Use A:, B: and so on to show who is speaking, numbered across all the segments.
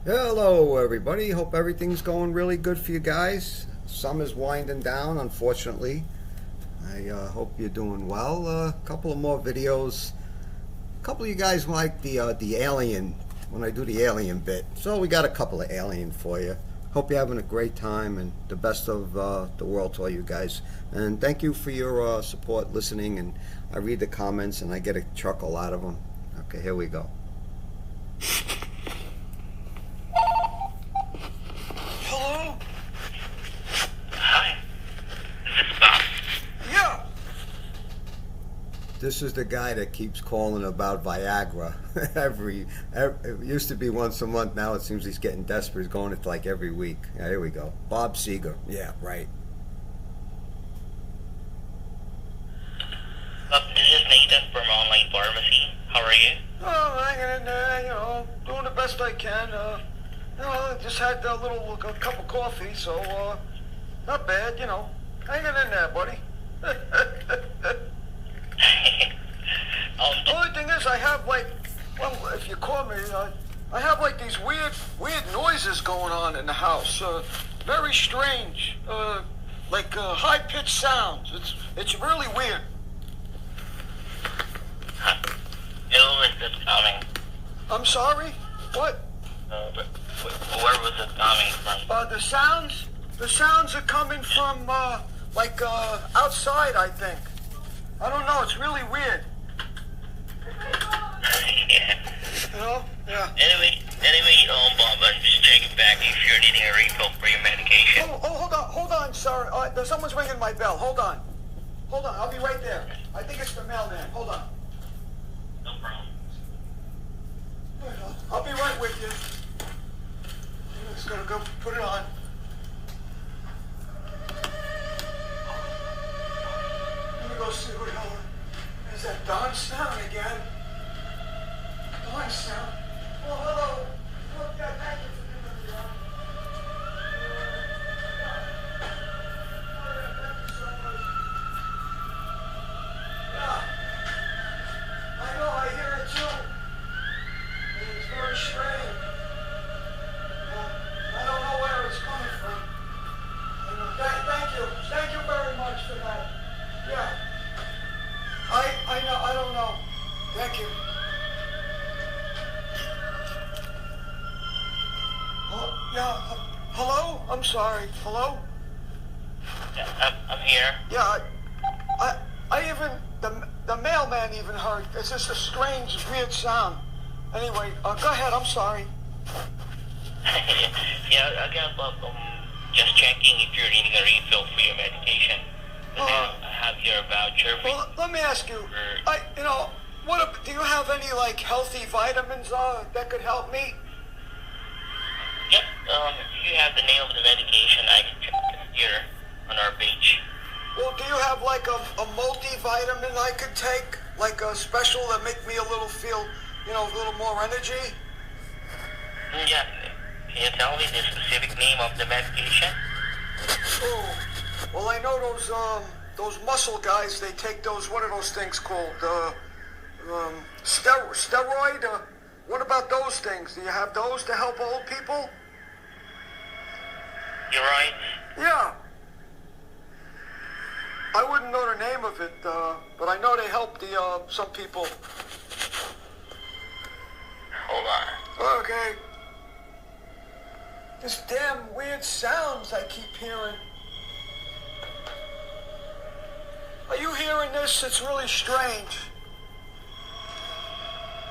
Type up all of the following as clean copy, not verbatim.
A: Hello, everybody. Hope everything's going really good for you guys. Summer's winding down, unfortunately. I hope you're doing well. A couple of more videos. A couple of you guys like the alien when I do the alien bit, so we got a couple of alien for you. Hope you're having a great time and the best of the world to all you guys. And thank you for your support, listening. And I read the comments and I get a chuckle out of them. Okay, here we go. Hello?
B: Hi. Is this Bob?
A: Yeah. This is the guy that keeps calling about Viagra. It used to be once a month. Now it seems he's getting desperate. He's going it like every week. Yeah, here we go. Bob Seeger. Yeah, right.
B: This is Nathan from Online Pharmacy. How are you?
A: Oh, hanging in there, doing the best I can. Just had a cup of coffee, so, not bad, hanging in there, buddy. The only thing is, I have if you call me, I have these weird noises going on in the house. Very strange. High-pitched sounds. It's really weird.
B: Where is this coming?
A: I'm sorry? What?
B: Where was it coming from?
A: The sounds are coming from, outside, I think. I don't know, it's really weird.
B: Yeah.
A: Yeah.
B: Anyway, Bob, I'm just checking back if you're needing a refill for your medication.
A: Hold on, sir. Someone's ringing my bell. Hold on, I'll be right there. I think it's the mailman. Hold on.
B: No problem.
A: I'll be right with you. I'm just gonna go put it on. Let me go see who the hell is that. Don Sound again. Don Sound. Oh, hello. Oh, yeah, thank you for doing it, Don. Thank you so much. Yeah. I know, I hear it too. It's very strange. I don't know where it's coming from. Thank you very much for that. Yeah. I know, I don't know. Thank you. Yeah, hello? I'm sorry. Hello?
B: Yeah, I'm here.
A: Yeah, I even, the mailman even heard. It's just a strange, weird sound. Anyway, go ahead, I'm sorry.
B: Yeah, again, Bob, just checking if you're needing a refill for your medication. I have your voucher.
A: Well, let me ask you, do you have any, healthy vitamins that could help me?
B: Yep, if you have the name of the medication, I can check it here on our page.
A: Well, do you have, a multivitamin I could take? Like a special that make me a little more energy?
B: Yeah, can you tell me the specific name of the medication?
A: Oh, well, I know those muscle guys, they take what are those things called? Steroid? What about those things? Do you have those to help old people?
B: You're right.
A: Yeah. I wouldn't know the name of it, but I know they help some people.
B: Hold on.
A: Okay. This damn weird sounds I keep hearing. Are you hearing this? It's really strange.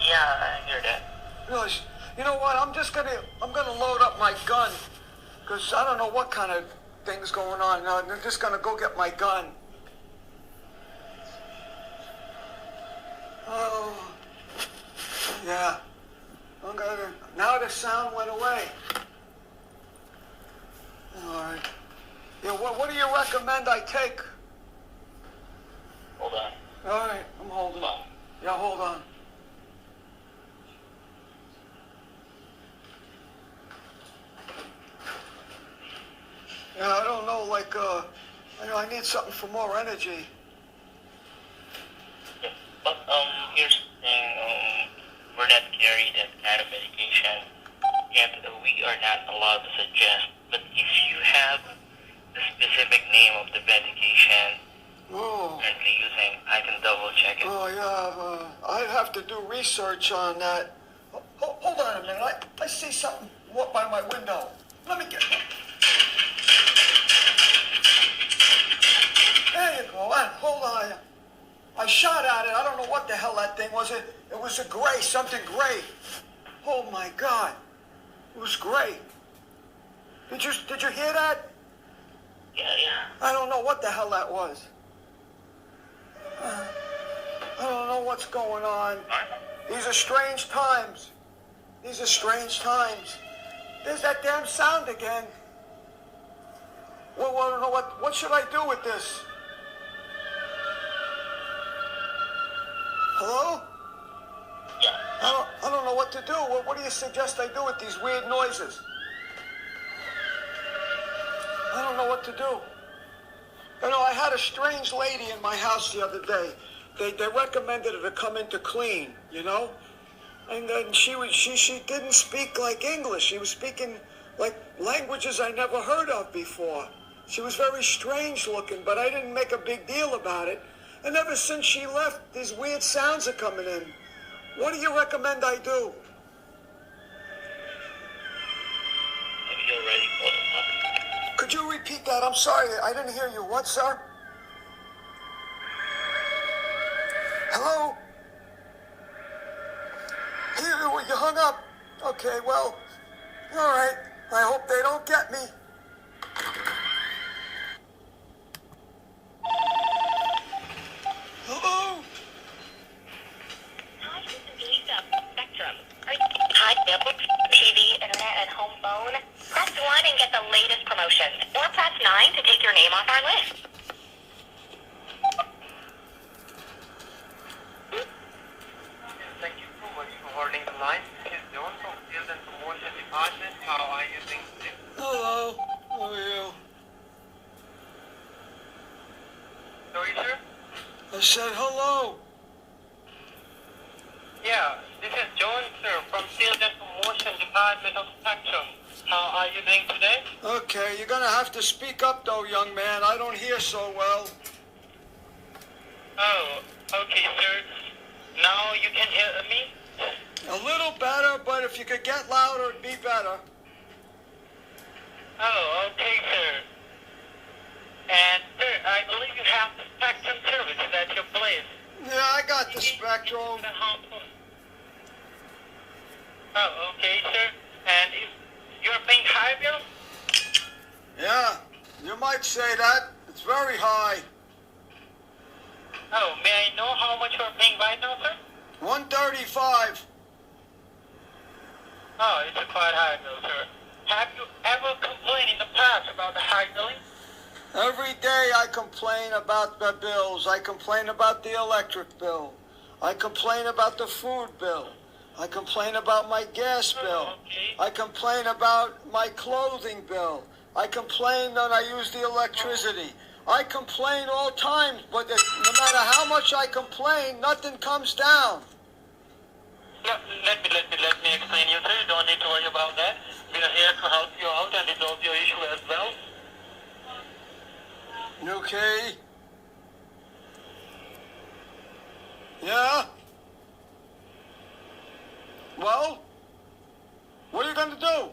B: Yeah, I hear that.
A: You know what? I'm gonna load up my gun, because I don't know what kind of thing's going on. I'm just gonna go get my gun. Oh, yeah. Now the sound went away. All right. Yeah, what do you recommend I take?
B: Hold on.
A: All right, I'm holding.
B: Hold on.
A: Yeah, hold on. Yeah, I don't know, I need something for more energy.
B: Yeah, but here's the thing, we're not carrying that kind of medication. that we are not allowed to suggest, but if you have the specific name of the medication currently using, I can double check it.
A: Oh, yeah, I'd have to do research on that. Hold on a minute, I see something walk by my window. Let me get it. There you go, hold on. I shot at it, I don't know what the hell that thing was. It was a gray, something gray. Oh my God, it was gray. Did you hear that?
B: Yeah.
A: I don't know what the hell that was. I don't know what's going on. These are strange times. These are strange times. There's that damn sound again. Well, I don't know what should I do with this? Hello?
B: Yeah.
A: I don't know what to do. What do you suggest I do with these weird noises? I don't know what to do. You know, I had a strange lady in my house the other day. They recommended her to come in to clean, you know? And then she didn't speak like English. She was speaking like languages I never heard of before. She was very strange looking, but I didn't make a big deal about it. And ever since she left, these weird sounds are coming in. What do you recommend I do?
B: Have you already called them?
A: Could you repeat that? I'm sorry, I didn't hear you. What, sir? Hello? You hung up. Okay, well, all right. I hope they don't get me. Hello?
C: Hi, this is Lisa, Spectrum. Hi, Netflix, TV, internet, and home phone. Press 1 and get the latest promotions. Or press 9 to take your name off our list.
B: Thank you so much for holding the line. This is John from Sales and Promotion Department. How are you doing today?
A: Hello. How are you?
B: Sorry, sir?
A: I said hello.
B: Yeah, this is John, sir, from Sales and Promotion Department of Spectrum. How are you doing today?
A: Okay, you're gonna have to speak up though, young man. I don't hear so well.
B: Oh, okay, sir. Now you can hear me?
A: A little better, but if you could get louder, it'd be better.
B: Oh, okay, sir. And, sir, I believe you have the Spectrum services at your place.
A: Yeah, I got the Spectrum.
B: Oh, okay, sir. And you're paying high bill?
A: Yeah, you might say that. It's very high.
B: Oh, may I know how much you're paying right now, sir?
A: $135.
B: Oh, it's a quite high bill, sir. Have you ever complained in the past about the high billing?
A: Every day I complain about the bills. I complain about the electric bill. I complain about the food bill. I complain about my gas bill.
B: Okay.
A: I complain about my clothing bill. I complain that I use the electricity. I complain all times, but no matter how much I complain, nothing comes down.
B: Yeah, let me explain you, sir. You don't need to worry about that. We are here to help you out and resolve your issue as well.
A: Okay? Yeah? Well? What are you going to do?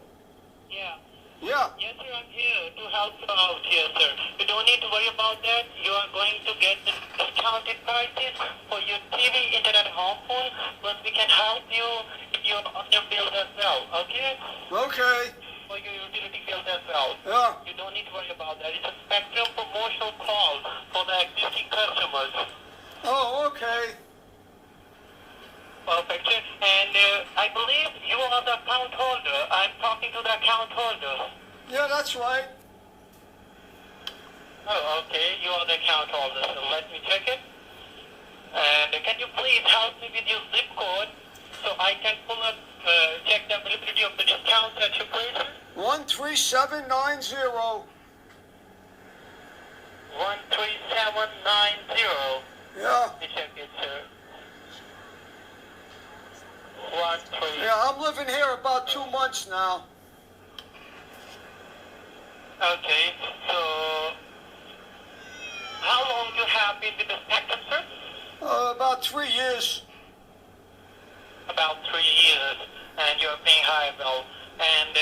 B: Yeah.
A: Yeah.
B: Yes, sir, I'm here to help you out here, sir. You don't need to worry about that. You are going to get the discounted prices for your TV, internet, and home phone, but we can help you your other bills as well, okay?
A: Okay.
B: For your utility bills as well.
A: Yeah.
B: You don't need to worry about that. It's a Spectrum promotional call for the existing customers.
A: Oh, okay.
B: Perfect, sir. And I believe you are the account holder. I'm talking to the account holder.
A: Yeah, that's right.
B: Oh, okay. You are the account holder. So let me check it. And can you please help me with your zip code so I can pull up, check the availability of the discounts at your place?
A: 13790.
B: 13790.
A: Yeah.
B: Let me check it, sir. 13.
A: Yeah, I'm living here about 2 months now.
B: Okay, so how long you have been with the spectrum, sir?
A: About 3 years.
B: About 3 years, and you're paying high bill. And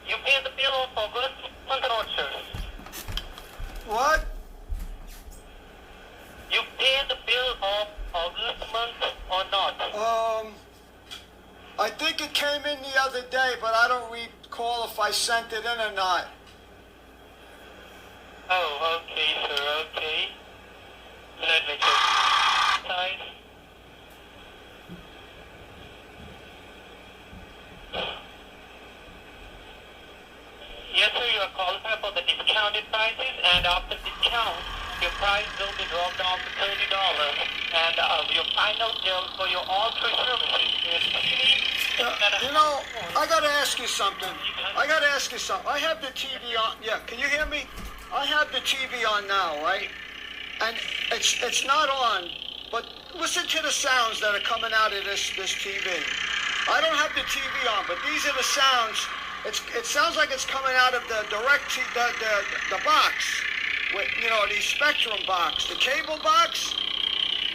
B: you pay the bill of August month or not, sir?
A: What?
B: You pay the bill of August month or not?
A: I think it came in the other day, but I don't recall if I sent it in or not.
B: Oh, okay, sir, okay. Let me check. Size. Yes, sir, you are qualified for the discounted prices, and after discount, your price will be dropped down to $30. And your final bill for your all three services is
A: You know, I gotta ask you something. I have the TV on. Yeah, can you hear me? I have the TV on now, right? And it's not on, but listen to the sounds that are coming out of this TV. I don't have the TV on, but these are the sounds. It sounds like it's coming out of the the box, with, you know, the Spectrum box, the cable box.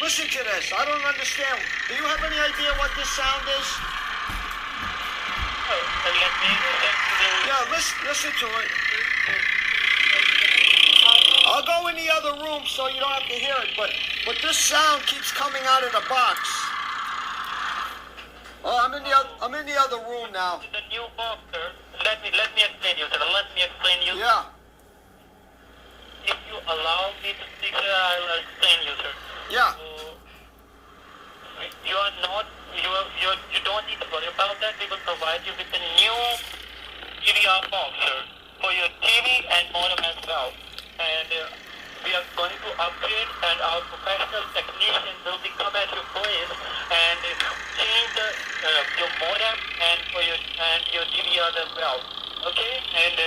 A: Listen to this. I don't understand. Do you have any idea what this sound is? Yeah, listen to it. I'll go in the other room so you don't have to hear it, but this sound keeps coming out of the box. Oh, I'm in the other room now.
B: The new box, sir. Let me explain you, sir. Let me explain you.
A: Yeah.
B: If you allow me to speak, sir, I'll explain you, sir.
A: Yeah.
B: You are not. You don't need to worry about that. We will provide you with a new DVR box, sir, for your TV and modem as well. And we are going to upgrade, and our professional technician will be come at your place and change your modem and for your DVR as well. Okay, and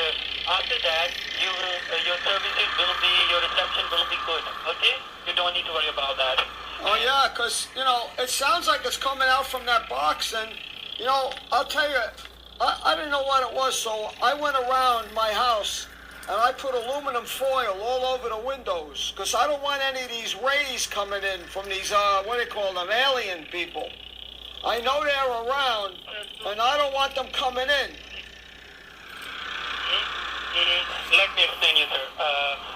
B: after that, your services will be, your reception will be good. Okay, you don't need to worry about that.
A: Oh yeah, because you know it sounds like it's coming out from that box, and you know I'll tell you, I didn't know what it was, so I went around my house and I put aluminum foil all over the windows because I don't want any of these rays coming in from these what do you call them, alien people. I know they're around, and I don't want them coming in.
B: Let me explain you, sir.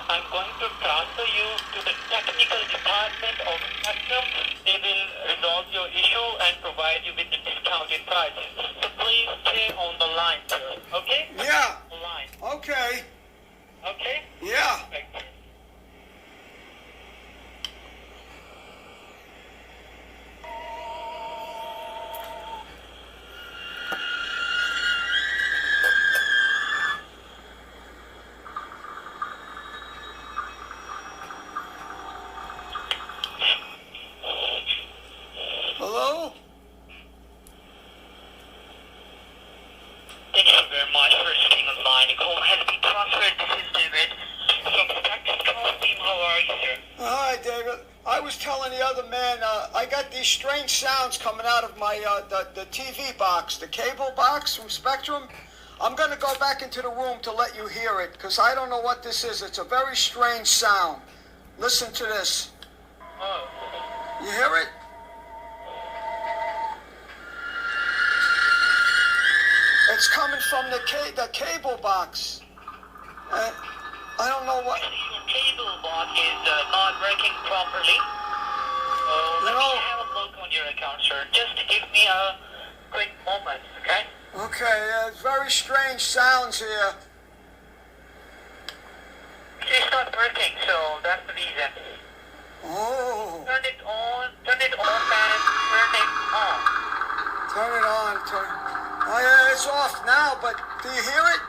B: I'm going to transfer you to the technical department of Spectrum. They will resolve your issue and provide you with the discounted prices. So please stay on the line, sir. Okay?
A: Yeah.
B: On the line.
A: Okay.
B: Okay?
A: Yeah.
B: Perfect.
A: Hello?
B: Thank you very much for staying on the line. The call has been transferred. This is David from the Spectrum Call team. How are you, sir?
A: Hi, David. I was telling the other man, I got these strange sounds coming out of my the TV box, the cable box from Spectrum. I'm going to go back into the room to let you hear it, because I don't know what this is. It's a very strange sound. Listen to this.
B: Oh.
A: You hear it? It's coming from the cable box. I don't know what...
B: Your cable box is not working properly. So let me have a look on your account, sir. Just give me a quick moment, okay?
A: Okay, it's very strange sounds here.
B: It's not working, so that's the reason.
A: Oh.
B: Turn it on, and turn it on.
A: Turn it on, Oh yeah, it's off now, but do you hear it?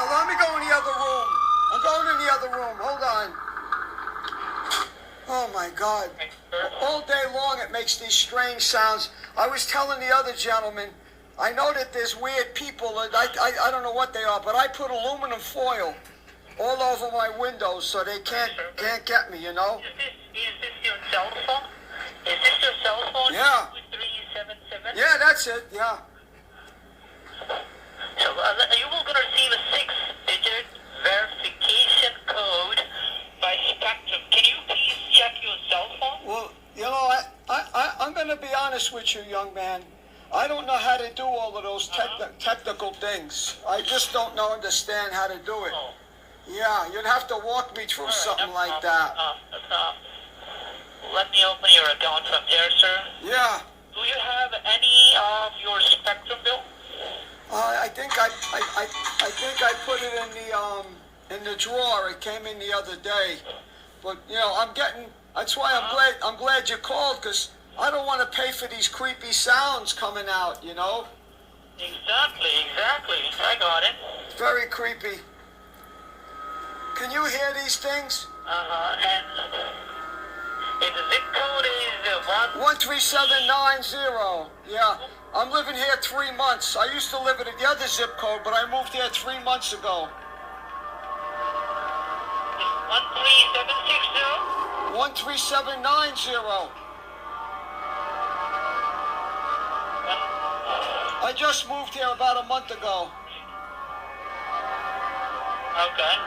A: Let me go in the other room. I'm going in the other room. Hold on. Oh my God. All day long it makes these strange sounds. I was telling the other gentleman, I know that there's weird people, I don't know what they are, but I put aluminum foil all over my windows so they can't get me, you know?
B: Is this your cell phone? Is this your cell phone?
A: Yeah.
B: 2377?
A: Yeah, that's it. Yeah.
B: So you will gonna receive a 6-digit verification code by Spectrum. Can you please check your cell phone?
A: Well, you know, I'm going to be honest with you, young man. I don't know how to do all of those technical things. I just don't understand how to do it.
B: Oh.
A: Yeah, you'd have to walk me through something like that.
B: Let me open your account from there, sir.
A: Yeah.
B: Do you have any of your Spectrum bill?
A: I think I put it in the drawer. It came in the other day, but you know that's why I'm glad you called, because I don't want to pay for these creepy sounds coming out. You know.
B: Exactly. I got it.
A: Very creepy. Can you hear these things?
B: And the zip code is
A: 13790. Yeah. I'm living here 3 months. I used to live at the other zip code, but I moved here 3 months ago.
B: 13760?
A: 13790. I just moved here about a month ago.
B: Okay.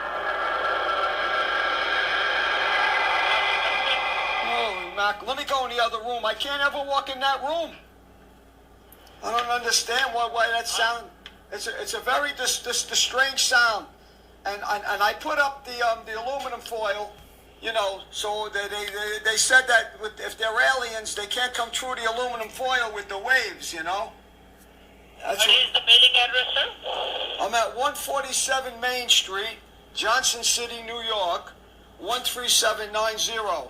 A: Holy mac. Let me go in the other room. I can't ever walk in that room. I don't understand why that sound. It's a very strange sound, and I put up the aluminum foil, you know, so they said that if they're aliens, they can't come through the aluminum foil with the waves, you know.
B: What is the mailing address, sir?
A: I'm at 147 Main Street, Johnson City, New York, 13790.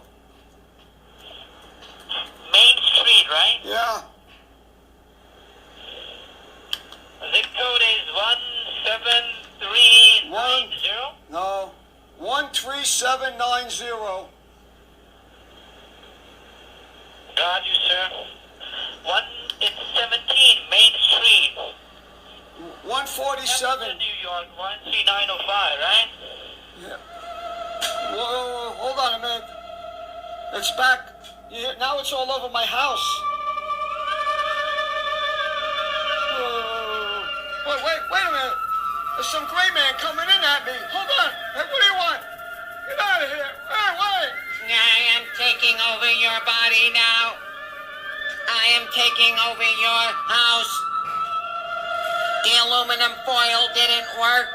B: Main Street, right?
A: Yeah.
B: Zip code is 17390?
A: No, 13790.
B: Got you, sir. It's 17 Main Street.
A: 147.
B: New York, 13905, right?
A: Yeah. Whoa, hold on a minute. It's back. Yeah, now it's all over my house. Wait a minute. There's some gray man coming in at me. Hold on. Hey, what do you want? Get out of here. Hey, wait.
D: I am taking over your body now. I am taking over your house. The aluminum foil didn't work.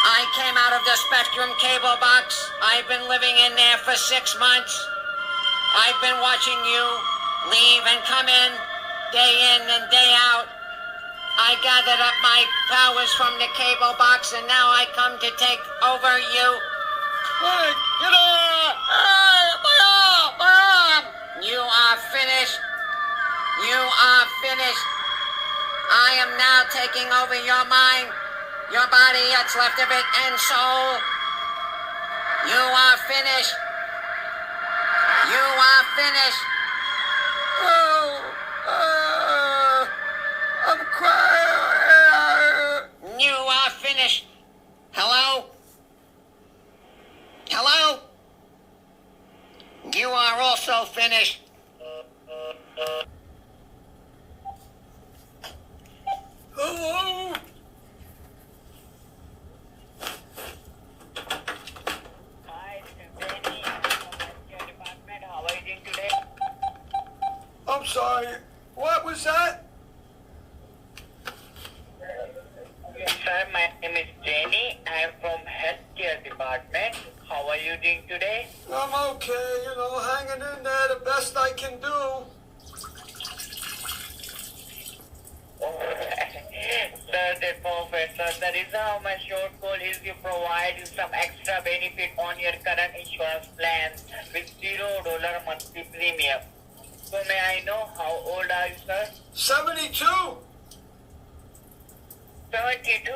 D: I came out of the Spectrum cable box. I've been living in there for 6 months. I've been watching you leave and come in, day in and day out. I gathered up my powers from the cable box, and now I come to take over you.
A: Hey, get out!
D: Hey, my arm! You are finished. You are finished. I am now taking over your mind, your body, what's left of it, and soul. You are finished. You are finished.
A: I'm crying.
D: You are finished. Hello? Hello? You are also finished.
A: Hello?
B: Hi, this is Danny from Healthcare Department. How are you doing today?
A: I'm sorry. What was that?
B: Sir, my name is Jenny. I am from Healthcare Department. How are you doing today?
A: I'm okay, you know, hanging in there the best I can do.
B: Sir, that's perfect. Sir, the reason how my short call is you provide you some extra benefit on your current insurance plan with $0 monthly premium. So may I know how old are you, sir?
A: 72.
B: 72.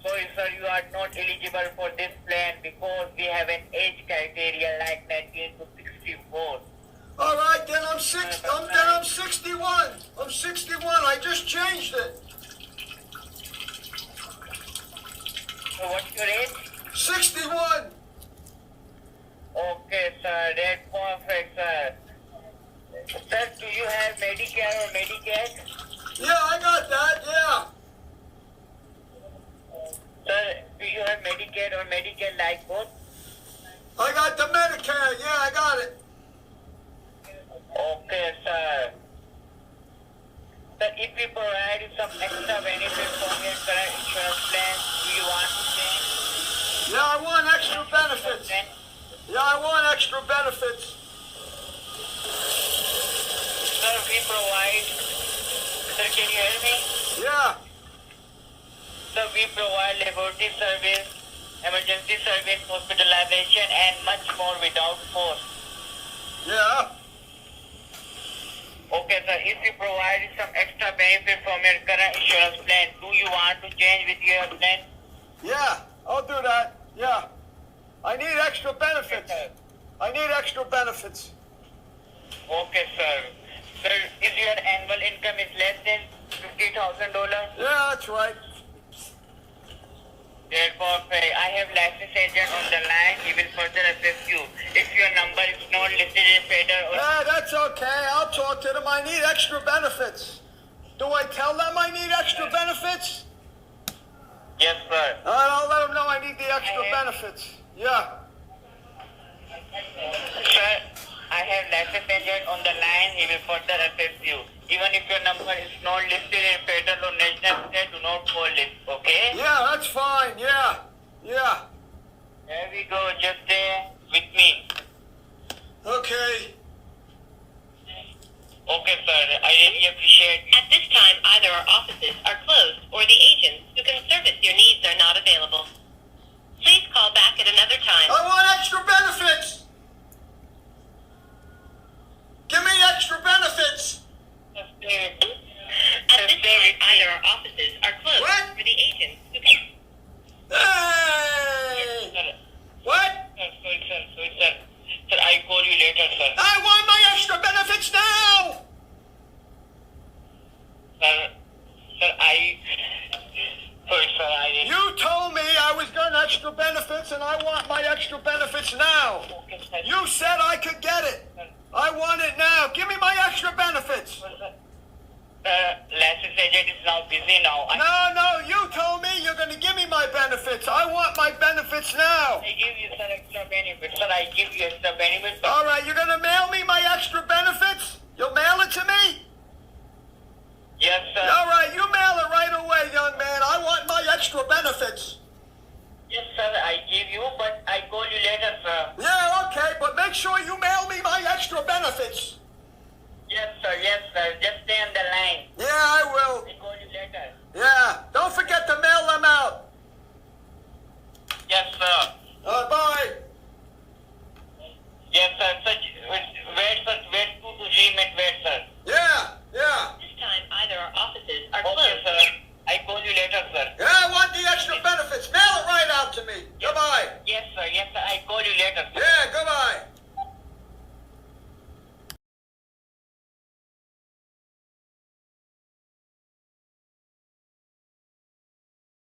B: Sorry, sir, you are not eligible for this plan because we have an age criteria like 19 to 64.
A: All right, then I'm 61. I'm 61. I just changed it.
B: So, what's your age?
A: 61.
B: Okay, sir. That's perfect, sir. Sir, do you have Medicare or Medicaid?
A: Yeah, I got that, yeah.
B: Sir, do you have Medicaid or Medicaid like both?
A: I got the Medicare, yeah, I got it.
B: Okay, sir. Sir, if we provide you some extra benefits from your current insurance plan, do you want to change?
A: Yeah, I want extra benefits. Yeah, I want extra benefits.
B: Sir, we provide... Sir, can you hear me?
A: Yeah.
B: Sir, we provide laboratory service, emergency service, hospitalization, and much more without cost.
A: Yeah.
B: Okay, sir. If we provide some extra benefit from your current insurance plan, do you want to change with your plan?
A: Yeah, I'll do that. Yeah. I need extra benefits. I need extra benefits.
B: Okay, sir. Sir, is your annual income is less than $50,000?
A: Yeah, that's right.
B: Therefore, I have licensed agent on the line. He will further assist you. If your number is not listed in federal or...
A: Yeah, that's okay. I'll talk to them. I need extra benefits. Do I tell them I need extra benefits?
B: Yes, sir.
A: All right, I'll let them know I need the extra benefits. Yeah.
B: Sir, I have licensed agent on the line. He will further assist you. Even if your number is not listed in federal or national state, do not call it. Okay?
A: Yeah, that's fine. Yeah. Yeah.
B: There we go. Just stay with me.
A: Okay.
B: Okay, sir. I really appreciate it.
C: At this time, either our offices are closed or the agents who can service your needs are not available. Please call back at another time.
A: I want extra benefits. Give me extra benefits.
B: Just stay with me.
C: At this time, either our offices are closed
A: What?
C: or the agents who can...
A: Hey!
B: Sir,
A: What?
B: sir. Sir, I call you later, sir.
A: I want my extra benefits now!
B: Sir, sorry, sir, I didn't...
A: You told me I was getting extra benefits and I want my extra benefits now.
B: Okay, sir.
A: You said I could get it. I want it now. Give me my extra benefits.
B: Licensed agent is now busy now.
A: No, you told me you're going to give me my benefits. I want my benefits now.
B: I give you, sir, extra benefits. Sir, I give you extra benefits.
A: All right, you're going to mail me my extra benefits?